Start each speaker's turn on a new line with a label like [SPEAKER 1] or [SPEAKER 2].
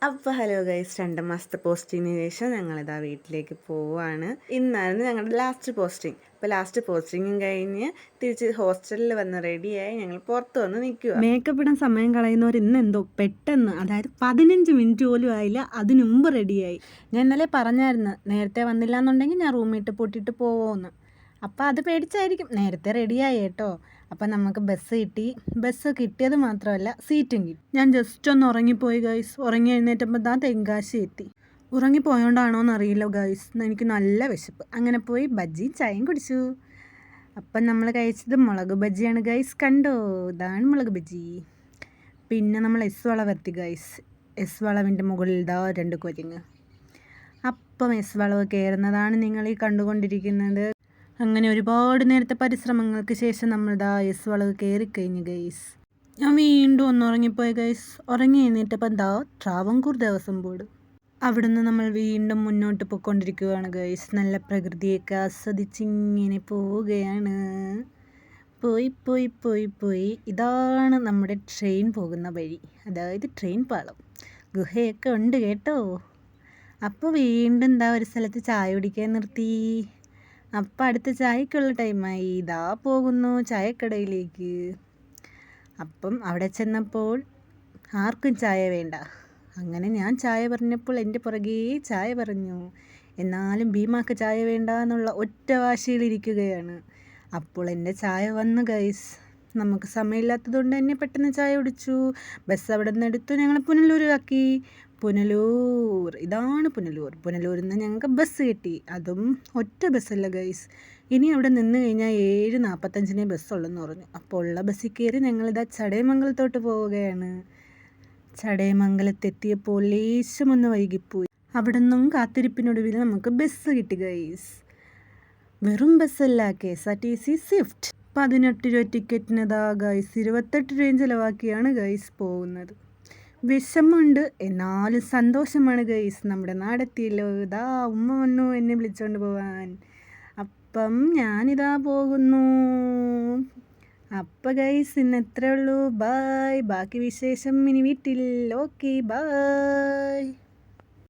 [SPEAKER 1] അപ്പോൾ hello guys, 2 മാസത്തെ പോസ്റ്റിങ്ങിന് ശേഷം ഞങ്ങളിതാ വീട്ടിലേക്ക് പോവാണ്. ഇന്നായിരുന്നു ഞങ്ങളുടെ ലാസ്റ്റ് പോസ്റ്റിംഗ്. അപ്പോൾ ലാസ്റ്റ് പോസ്റ്റിങ്ങും കഴിഞ്ഞ് തിരിച്ച് ഹോസ്റ്റലിൽ വന്ന് റെഡിയായി ഞങ്ങൾ പുറത്ത് വന്ന് നിൽക്കുക.
[SPEAKER 2] മേക്കപ്പ് ഇടാൻ സമയം കളയുന്നവർ ഇന്നെന്തോ പെട്ടെന്ന്, അതായത് 15 മിനിറ്റ് പോലും ആയില്ല, അതിനു മുമ്പ് റെഡിയായി. ഞാൻ ഇന്നലെ പറഞ്ഞായിരുന്നു നേരത്തെ വന്നില്ല എന്നുണ്ടെങ്കിൽ ഞാൻ റൂമിട്ട് പൊട്ടിയിട്ട് പോവുമെന്ന്. അപ്പോൾ അത് പേടിച്ചായിരിക്കും നേരത്തെ റെഡിയായി കേട്ടോ. അപ്പം നമുക്ക് ബസ് കിട്ടിയത് മാത്രമല്ല സീറ്റും കിട്ടി. ഞാൻ ജസ്റ്റ് ഒന്ന് ഉറങ്ങിപ്പോയി ഗൈസ്. ഉറങ്ങി എഴുന്നേറ്റപ്പോൾ തെങ്കാശി എത്തി. ഉറങ്ങിപ്പോയോണ്ടാണോ എന്നറിയില്ല ഗൈസ്, എനിക്ക് നല്ല വിശപ്പ്. അങ്ങനെ പോയി ബജ്ജിയും ചായയും കുടിച്ചു. അപ്പം നമ്മൾ കഴിച്ചത് മുളക് ബജ്ജിയാണ് ഗൈസ്. കണ്ടോ, ഇതാണ് മുളക് ബജ്ജി. പിന്നെ നമ്മൾ എസ് വളവ് എത്തി ഗൈസ്. എസ് വളവിൻ്റെ മുകളിൽ 2 കുരങ്ങ്. അപ്പം എസ് വളവ് കയറുന്നതാണ് നിങ്ങൾ ഈ കണ്ടുകൊണ്ടിരിക്കുന്നത്. അങ്ങനെ ഒരുപാട് നേരത്തെ പരിശ്രമങ്ങൾക്ക് ശേഷം നമ്മൾ എസ് വളവ് കയറിക്കഴിഞ്ഞു ഗൈസ്. ഞാൻ വീണ്ടും ഒന്ന് ഉറങ്ങിപ്പോയി ഗൈസ്. ഉറങ്ങി എഴുന്നേറ്റപ്പോൾ ട്രാവൻകൂർ ദേവസ്വം ബോർഡ്. അവിടുന്ന് നമ്മൾ വീണ്ടും മുന്നോട്ട് പോയിക്കൊണ്ടിരിക്കുകയാണ് ഗൈസ്. നല്ല പ്രകൃതിയൊക്കെ ആസ്വദിച്ചിങ്ങനെ പോവുകയാണ്. പോയി പോയി പോയി പോയി ഇതാണ് നമ്മുടെ ട്രെയിൻ പോകുന്ന വഴി, അതായത് ട്രെയിൻ പാളം. ഗുഹയൊക്കെ ഉണ്ട് കേട്ടോ. അപ്പോൾ വീണ്ടും ഒരു സ്ഥലത്ത് ചായ കുടിക്കാൻ നിർത്തി. അപ്പം അടുത്ത ചായക്കുള്ള ടൈമായി. പോകുന്നു ചായക്കടയിലേക്ക്. അപ്പം അവിടെ ചെന്നപ്പോൾ ആർക്കും ചായ വേണ്ട. അങ്ങനെ ഞാൻ ചായ പറഞ്ഞപ്പോൾ എൻ്റെ പുറകെ ചായ പറഞ്ഞു. എന്നാലും ഭീമാക്ക് ചായ വേണ്ട എന്നുള്ള ഒറ്റ വാശിയിലിരിക്കുകയാണ്. അപ്പോൾ എൻ്റെ ചായ വന്നു ഗൈസ്. നമുക്ക് സമയമില്ലാത്തതുകൊണ്ട് തന്നെ പെട്ടെന്ന് ചായ കുടിച്ചു. ബസ് അവിടെ നിന്ന് എടുത്തു, ഞങ്ങൾ പുനലൂരാക്കി. ഇതാണ് പുനലൂരിൽ നിന്ന് ഞങ്ങൾക്ക് ബസ് കിട്ടി. അതും ഒറ്റ ബസ്സല്ല ഗൈസ്. ഇനി അവിടെ നിന്ന് കഴിഞ്ഞാൽ 7:45 ബസ്സുള്ളെന്ന് പറഞ്ഞു. അപ്പോൾ ഉള്ള ബസ്സിൽ കയറി ഞങ്ങളിതാ ചടയമംഗലത്തോട്ട് പോവുകയാണ്. ചടയമംഗലത്തെത്തിയപ്പോൾ ലേശമൊന്ന് വൈകിപ്പോയി. അവിടെ നിന്നും കാത്തിരിപ്പിനൊടുവിൽ നമുക്ക് ബസ് കിട്ടി ഗൈസ്. വെറും ബസ്സല്ല, KSRTC സ്വിഫ്റ്റ്. 18 രൂപ ടിക്കറ്റിനതാ ഗൈസ് 28 രൂപയും ചിലവാക്കിയാണ് ഗൈസ് പോകുന്നത്. വിഷമമുണ്ട്, എന്നാലും സന്തോഷമാണ് ഗൈസ്. നമ്മുടെ നാടെത്തിയല്ലോ. ഉമ്മ വന്നു എന്നെ വിളിച്ചുകൊണ്ട് പോവാൻ. അപ്പം ഞാനിതാ പോകുന്നു. അപ്പം ഗൈസ് ഇന്ന് എത്രയേ ഉള്ളൂ. ബായ്. ബാക്കി വിശേഷം ഇനി വീട്ടിൽ. Okay, bye.